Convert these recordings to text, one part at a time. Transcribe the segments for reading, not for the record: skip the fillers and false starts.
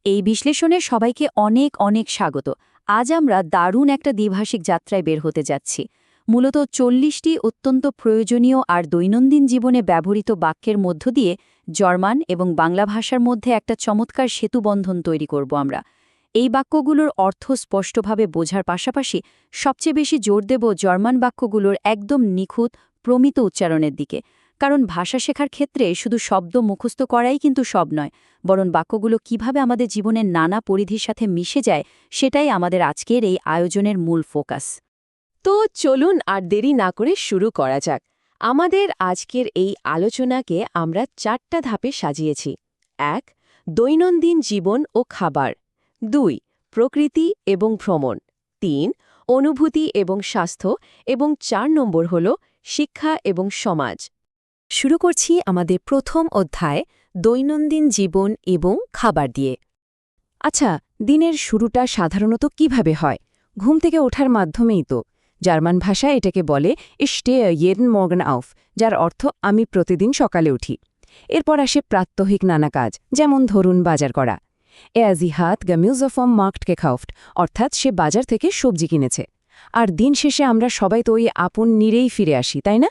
এই বিশ্লেষণে সবাইকে অনেক অনেক স্বাগত। আজ আমরা দারুণ একটা দ্বিভাষিক যাত্রায় বের হতে যাচ্ছি। মূলত ৪০টি অত্যন্ত প্রয়োজনীয় আর দৈনন্দিন জীবনে ব্যবহৃত বাক্যের মধ্য দিয়ে জার্মান এবং বাংলা ভাষার মধ্যে একটা চমৎকার সেতুবন্ধন তৈরি করব আমরা। এই বাক্যগুলোর অর্থ স্পষ্টভাবে বোঝার পাশাপাশি সবচেয়ে বেশি জোর দেব জার্মান বাক্যগুলোর একদম নিখুঁত প্রমিত উচ্চারণের দিকে। কারণ ভাষা শেখার ক্ষেত্রে শুধু শব্দ মুখস্থ করাই কিন্তু সব নয়, বরং বাক্যগুলো কিভাবে আমাদের জীবনের নানা পরিধির সাথে মিশে যায় সেটাই আমাদের আজকের এই আয়োজনের মূল ফোকাস। তো চলুন আর দেরি না করে শুরু করা যাক। আমাদের আজকের এই আলোচনাকে আমরা ৪টা ধাপে সাজিয়েছি। ১. দৈনন্দিন জীবন ও খাবার। ২. প্রকৃতি এবং ভ্রমণ। ৩. অনুভূতি এবং স্বাস্থ্য। এবং ৪ নম্বর হল শিক্ষা এবং সমাজ। শুরু করছি আমাদের প্রথম অধ্যায়, দৈনন্দিন জীবন এবং খাবার দিয়ে। আচ্ছা, দিনের শুরুটা সাধারণত কিভাবে হয়? ঘুম থেকে ওঠার মাধ্যমেই তো। জার্মান ভাষায় এটাকে বলে স্টেয়ার ইয়েডেন মর্গেন আউফ, যার অর্থ আমি প্রতিদিন সকালে উঠি। এরপর আসে প্রাত্যহিক নানা কাজ, যেমন ধরুন বাজার করা। এয়াজিহাত গামিউজফম মার্কট কেখাউফট, অর্থাৎ সে বাজার থেকে সবজি কিনেছে। আর দিন শেষে আমরা সবাই তো ওই আপন নিরেই ফিরে আসি, তাই না?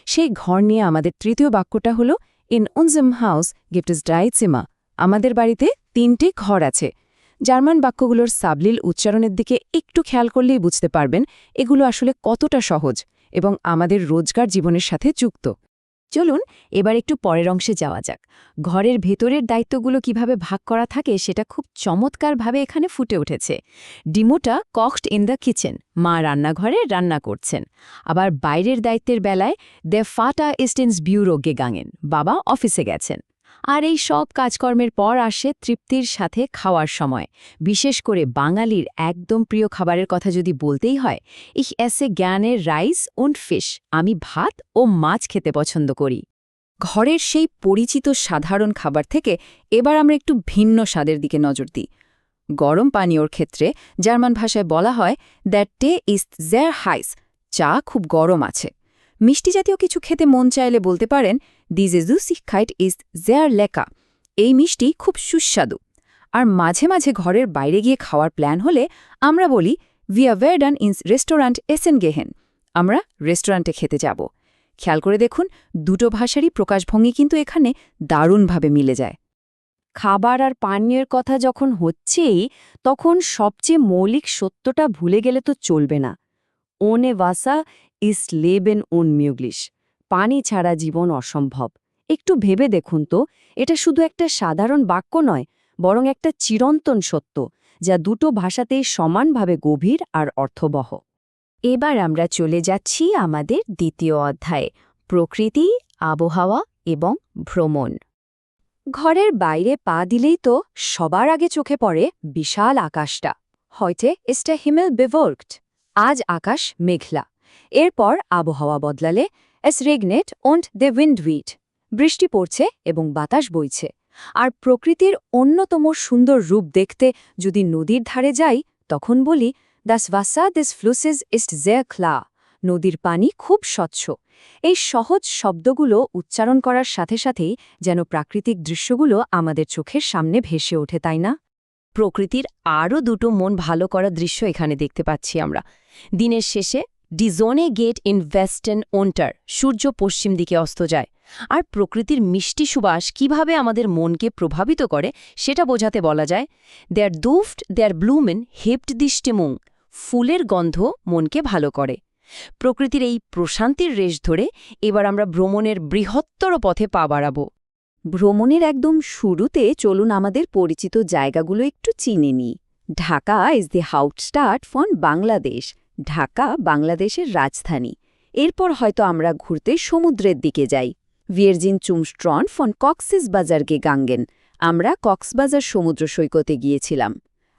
সেই ঘর নিয়ে আমাদের তৃতীয় বাক্যটা হল ইন উনজেম হাউস গিফট ইস ডাইটসিমা, আমাদের বাড়িতে ৩টে ঘর আছে। জার্মান বাক্যগুলোর সাবলীল উচ্চারণের দিকে একটু খেয়াল করলেই বুঝতে পারবেন এগুলো আসলে কতটা সহজ এবং আমাদের রোজগার জীবনের সাথে যুক্ত। চলুন এবার একটু পরের অংশে যাওয়া যাক। ঘরের ভেতরের দায়িত্বগুলো কিভাবে ভাগ করা থাকে সেটা খুব চমৎকারভাবে এখানে ফুটে উঠেছে। ডিমোটা কক্সড ইন দ্য কিচেন, মা রান্নাঘরে রান্না করছেন। আবার বাইরের দায়িত্বের বেলায় দে ফাটা ইস্টেন্স বিউরো গেগাঙেন, বাবা অফিসে গেছেন। আর এই সব কাজকর্মের পর আসে তৃপ্তির সাথে খাওয়ার সময়। বিশেষ করে বাঙালির একদম প্রিয় খাবারের কথা যদি বলতেই হয়, ইহ এসে জ্ঞানের রাইস উন্ড ফিশ, আমি ভাত ও মাছ খেতে পছন্দ করি। ঘরের সেই পরিচিত সাধারণ খাবার থেকে এবার আমরা একটু ভিন্ন স্বাদের দিকে নজর দিই। গরম পানীয়র ক্ষেত্রে জার্মান ভাষায় বলা হয় দ্যাট টে ইজ জের হাইস, চা খুব গরম আছে। মিষ্টি জাতীয় কিছু খেতে মন চাইলে বলতে পারেন diese Süßigkeit ist sehr lecker, এই মিষ্টি খুব সুস্বাদু। আর মাঝে মাঝে ঘরের বাইরে গিয়ে খাওয়ার প্ল্যান হলে আমরা বলি wir werden ins Restaurant essen gehen, আমরা রেস্টুরেন্টে খেতে যাব। খেয়াল করে দেখুন, দুটো ভাষারই প্রকাশভঙ্গি কিন্তু এখানে দারুণভাবে মিলে যায়। খাবার আর পানীয়ের কথা যখন হচ্ছেই, তখন সবচেয়ে মৌলিক সত্যটা ভুলে গেলে তো চলবে না। ওনে ভাষা ইস লেবেন উনমিউগ্লিশ, পানি ছাড়া জীবন অসম্ভব। একটু ভেবে দেখুন তো, এটা শুধু একটা সাধারণ বাক্য নয়, বরং একটা চিরন্তন সত্য, যা দুটো ভাষাতেই সমানভাবে গভীর আর অর্থবহ। এবার আমরা চলে যাচ্ছি আমাদের দ্বিতীয় অধ্যায়ে, প্রকৃতি, আবহাওয়া এবং ভ্রমণ। ঘরের বাইরে পা দিলেই তো সবার আগে চোখে পড়ে বিশাল আকাশটা। হয়তো ইস্টা হিমেল বেভর্কট, আজ আকাশ মেঘলা। এরপর আবহাওয়া বদলালে এস রেগনেট ওন্ড দে উইন্ডউইট, বৃষ্টি পড়ছে এবং বাতাস বইছে। আর প্রকৃতির অন্যতম সুন্দর রূপ দেখতে যদি নদীর ধারে যাই, তখন বলি দাস ভাসা দিস ফ্লুসেস ইস্ট জের ক্লা, নদীর পানি খুব স্বচ্ছ। এই সহজ শব্দগুলো উচ্চারণ করার সাথে সাথেই যেন প্রাকৃতিক দৃশ্যগুলো আমাদের চোখের সামনে ভেসে ওঠে, তাই না? প্রকৃতির আরও দুটো মন ভালো করা দৃশ্য এখানে দেখতে পাচ্ছি আমরা। দিনের শেষে ডিজোনে গেট ইন ওয়েস্টার্ন ওন্টার, সূর্য পশ্চিম দিকে অস্ত যায়। আর প্রকৃতির মিষ্টি সুবাস কিভাবে আমাদের মনকে প্রভাবিত করে সেটা বোঝাতে বলা যায় দেয়ার দুফট দেয়ার ব্লুমেন হেপ্ট দি স্টিমুং, ফুলের গন্ধ মনকে ভালো করে। প্রকৃতির এই প্রশান্তির রেশ ধরে এবার আমরা ভ্রমণের বৃহত্তর পথে পা বাড়াব। ভ্রমণের একদম শুরুতে চলুন আমাদের পরিচিত জায়গাগুলো একটু চিনে নিই। ঢাকা ইজ দি হাউটস্টার্ট ফন বাংলাদেশ, ঢাকা বাংলাদেশের রাজধানী। এরপর হয়তো আমরা ঘুরতে সমুদ্রের দিকে যাই। ভিয়েরজিন চুমস্ট্রন ফন কক্সিস বাজার গেগাঙ্গেন, আমরা কক্সবাজার সমুদ্র সৈকতে গিয়েছিলাম।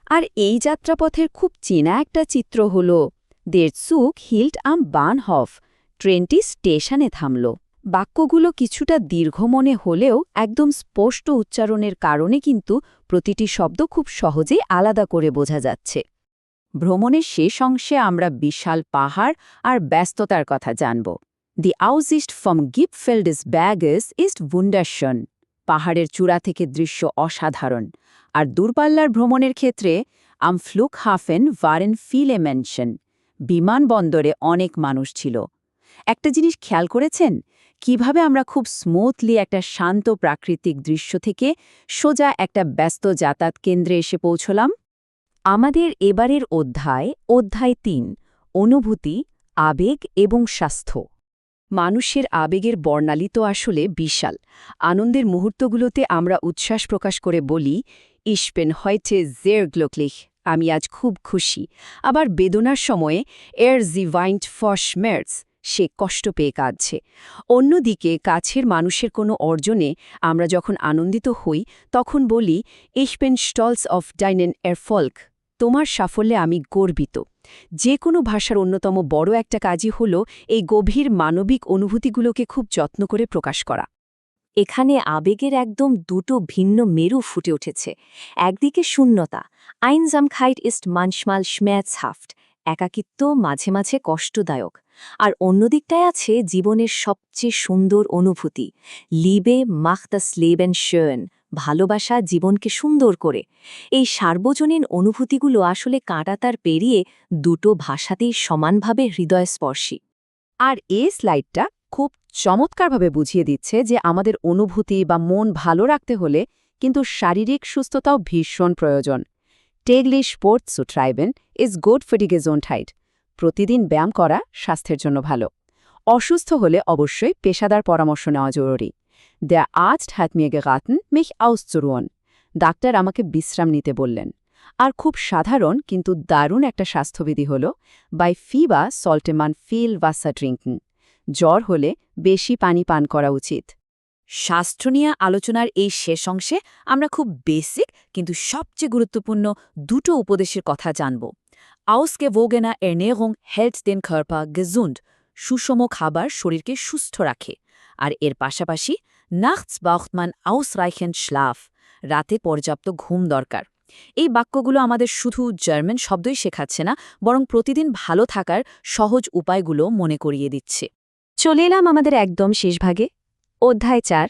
আর এই যাত্রাপথের খুব চেনা একটা চিত্র হল দের সুক হিল্ট আম বানহফ, ট্রেনটি স্টেশনে থামল। বাক্যগুলো কিছুটা দীর্ঘ মনে হলেও একদম স্পষ্ট উচ্চারণের কারণে কিন্তু প্রতিটি শব্দ খুব সহজেই আলাদা করে বোঝা যাচ্ছে। ভ্রমণের শেষ অংশে আমরা বিশাল পাহাড় আর ব্যস্ততার কথা জানব। দি আউসিস্ট ফ্রম গিপফেল্ডেস ব্যাগেস ইস্ট ভুন্ডারশন, পাহাড়ের চূড়া থেকে দৃশ্য অসাধারণ। আর দূরপাল্লার ভ্রমণের ক্ষেত্রে ফ্লুকহাফেন ভারেন ফিলে মেনশন, বিমানবন্দরে অনেক মানুষ ছিল। একটা জিনিস খেয়াল করেছেন, কিভাবে আমরা খুব স্মুথলি একটা শান্ত প্রাকৃতিক দৃশ্য থেকে সোজা একটা ব্যস্ত যাতায়াত কেন্দ্রে এসে পৌঁছলাম? আমাদের এবারের অধ্যায় ৩, অনুভূতি, আবেগ এবং স্বাস্থ্য। মানুষের আবেগের বর্ণালী তো আসলে বিশাল। আনন্দের মুহূর্তগুলোতে আমরা উচ্ছ্বাস প্রকাশ করে বলি, ইশপেন হয়টে জের গ্লোকলিখ, আমি আজ খুব খুশি। আবার বেদনার সময়ে এর জিভাইন্ট ফশমের্স, সে কষ্ট পেয়ে কাঁদছে। অন্যদিকে কাছের মানুষের কোনো অর্জনে আমরা যখন আনন্দিত হই, তখন বলি, ইশপেন স্টলস অফ ডাইনেন এর ফল্ক, তোমার সাফল্যে আমি গর্বিত। যে কোনো ভাষার অন্যতম বড় একটা কাজই হল এই গভীর মানবিক অনুভূতিগুলোকে খুব যত্ন করে প্রকাশ করা। এখানে আবেগের একদম দুটো ভিন্ন মেরু ফুটে উঠেছে। একদিকে শূন্যতা, আইনজামখাইট ইস্ট মানসমাল schmerzhaft, একাকিত্ব মাঝে মাঝে কষ্টদায়ক। আর অন্যদিকটায় আছে জীবনের সবচেয়ে সুন্দর অনুভূতি, লিবে মাখ das Leben schön, ভালোবাসা জীবনকে সুন্দর করে। এই সার্বজনীন অনুভূতিগুলো আসলে কাঁটাতার পেরিয়ে দুটো ভাষাতেই সমানভাবে হৃদয়স্পর্শী। আর এই স্লাইডটা খুব চমৎকারভাবে বুঝিয়ে দিচ্ছে যে আমাদের অনুভূতি বা মন ভালো রাখতে হলে কিন্তু শারীরিক সুস্থতাও ভীষণ প্রয়োজন। Täglich Sport zu treiben is good für die Gesundheit. প্রতিদিন ব্যায়াম করা স্বাস্থ্যের জন্য ভালো। অসুস্থ হলে অবশ্যই পেশাদার পরামর্শ নেওয়া জরুরি। Der Arzt hat mir geraten, mich auszuruhen. Doctor আমাকে বিশ্রাম নিতে বললেন। আর খুব সাধারণ কিন্তু দারুণ একটা স্বাস্থ্যবিধি হল, Bei Fieber sollte man viel Wasser trinken. জ্বর হলে বেশি পানি পান করা উচিত। স্বাস্থ্য নিয়ে আলোচনার এই শেষ অংশে আমরা খুব বেসিক কিন্তু সবচেয়ে গুরুত্বপূর্ণ দুটো উপদেশের কথা জানব। Ausgewogener Ernährung hält den Körper gesund. সুষম খাবার শরীরকে সুস্থ রাখে। আর এর পাশাপাশি nachts braucht man ausreichend Schlaf. রাতে পর্যাপ্ত ঘুম দরকার। এই বাক্যগুলো আমাদের শুধু জার্মান শব্দই শেখাচ্ছে না, বরং প্রতিদিন ভালো থাকার সহজ উপায়গুলো মনে করিয়ে দিচ্ছে। চলে এলাম আমাদের একদম শেষ ভাগে, অধ্যায় ৪,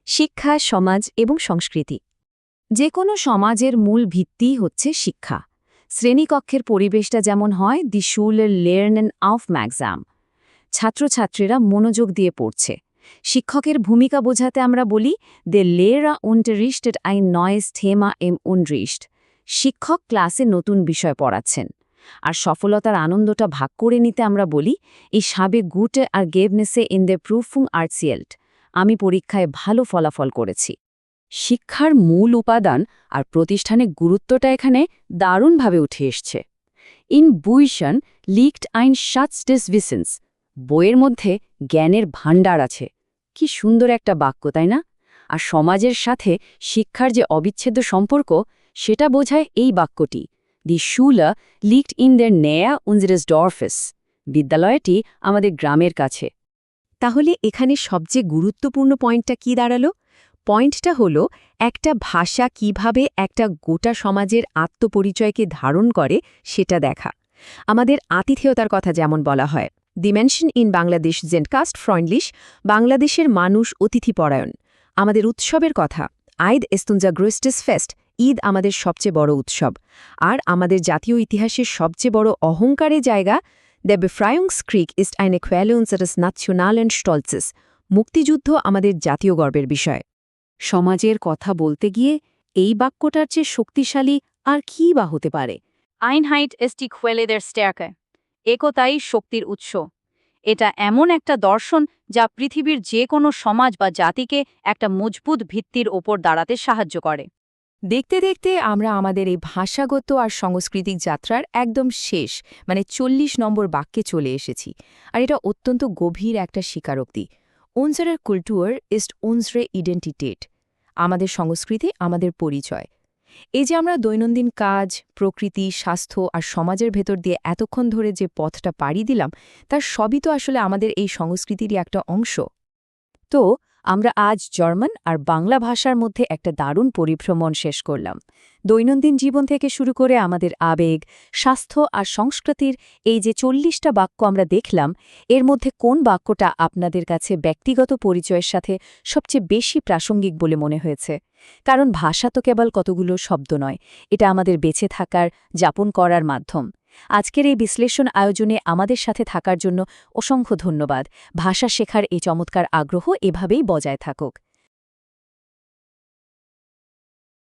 শিক্ষা, সমাজ এবং সংস্কৃতি। যে কোনো সমাজের মূল ভিত্তিই হচ্ছে শিক্ষা। শ্রেণীকক্ষের পরিবেশটা যেমন হয়, দি Schule lernen aufmerksam, ছাত্রছাত্রীরা মনোযোগ দিয়ে পড়ছে। শিক্ষকের ভূমিকা বোঝাতে আমরা বলি, দে Lehrer unterrichtet ein neues Thema im Unterricht, শিক্ষক ক্লাসে নতুন বিষয় পড়াচ্ছেন। আর সফলতার আনন্দটা ভাগ করে নিতে আমরা বলি, ich habe gute Ergebnisse in der Prüfung erzielt, আমি পরীক্ষায় ভালো ফলাফল করেছি। শিক্ষার মূল উপাদান আর প্রতিষ্ঠানের গুরুত্বটা এখানে দারুণভাবে উঠে এসছে। In Büchern liegt ein Schatz des Wissens, বইয়ের মধ্যে জ্ঞানের ভাণ্ডার আছে। কি সুন্দর একটা বাক্য, তাই না? আর সমাজের সাথে শিক্ষার যে অবিচ্ছেদ্য সম্পর্ক, সেটা বোঝায় এই বাক্যটি, Die Schule liegt in der Nähe unseres Dorfes, বিদ্যালয়টি আমাদের গ্রামের কাছে। তাহলে এখানে সবচেয়ে গুরুত্বপূর্ণ পয়েন্টটা কি দাঁড়ালো? পয়েন্টটা হলো একটা ভাষা কিভাবে একটা গোটা সমাজের আত্মপরিচয়কে ধারণ করে সেটা দেখা। আমাদের আতিথেয়তার কথা যেমন বলা হয়, দি Menschen in Bangladesh sind gastfreundlich, বাংলাদেশের মানুষ অতিথিপরায়ণ। আমাদের উৎসবের কথা, Eid ist unser größtes Fest, Eid আমাদের সবচেয়ে বড় উৎসব। আর আমাদের জাতীয় ইতিহাসের সবচেয়ে বড় অহংকারের জায়গা, Der Befreiungskrieg ist eine Quelle unseres nationalen Stolzes, মুক্তিযুদ্ধ আমাদের জাতীয় গর্বের বিষয়। সমাজের কথা বলতে গিয়ে এই বাক্যটার চেয়ে শক্তিশালী আর কী বা হতে পারে? Einheit ist die Quelle der Stärke, একতাই শক্তির উৎস। এটা এমন একটা দর্শন যা পৃথিবীর যে কোনো সমাজ বা জাতিকে একটা মজবুত ভিত্তির ওপর দাঁড়াতে সাহায্য করে। দেখতে দেখতে আমরা আমাদের এই ভাষাগত আর সাংস্কৃতিক যাত্রার একদম শেষ 40 নম্বর বাক্যে চলে এসেছি। আর এটা অত্যন্ত গভীর একটা স্বীকারোক্তি। Unsere Kultur ist unsere Identität, আমাদের সংস্কৃতি আমাদের পরিচয়। এই যে আমরা দৈনন্দিন কাজ, প্রকৃতি, স্বাস্থ্য আর সমাজের ভেতর দিয়ে এতক্ষণ ধরে যে পথটা পাড়ি দিলাম, তার সবই তো আসলে আমাদের এই সংস্কৃতিরই একটা অংশ। তো আমরা আজ জার্মান আর বাংলা ভাষার মধ্যে একটা দারুণ পরিভ্রমণ শেষ করলাম। দৈনন্দিন জীবন থেকে শুরু করে আমাদের আবেগ, স্বাস্থ্য আর সংস্কৃতির এই যে 40টা বাক্য আমরা দেখলাম, এর মধ্যে কোন বাক্যটা আপনাদের কাছে ব্যক্তিগত পরিচয়ের সাথে সবচেয়ে বেশি প্রাসঙ্গিক বলে মনে হয়েছে? কারণ ভাষা তো কেবল কতগুলো শব্দ নয়, এটা আমাদের বেঁচে থাকার, যাপন করার মাধ্যম। আজকের এই বিশ্লেষণ আয়োজনে আমাদের সাথে থাকার জন্য অসংখ্য ধন্যবাদ। ভাষা শেখার এই চমৎকার আগ্রহ এভাবেই বজায় থাকুক।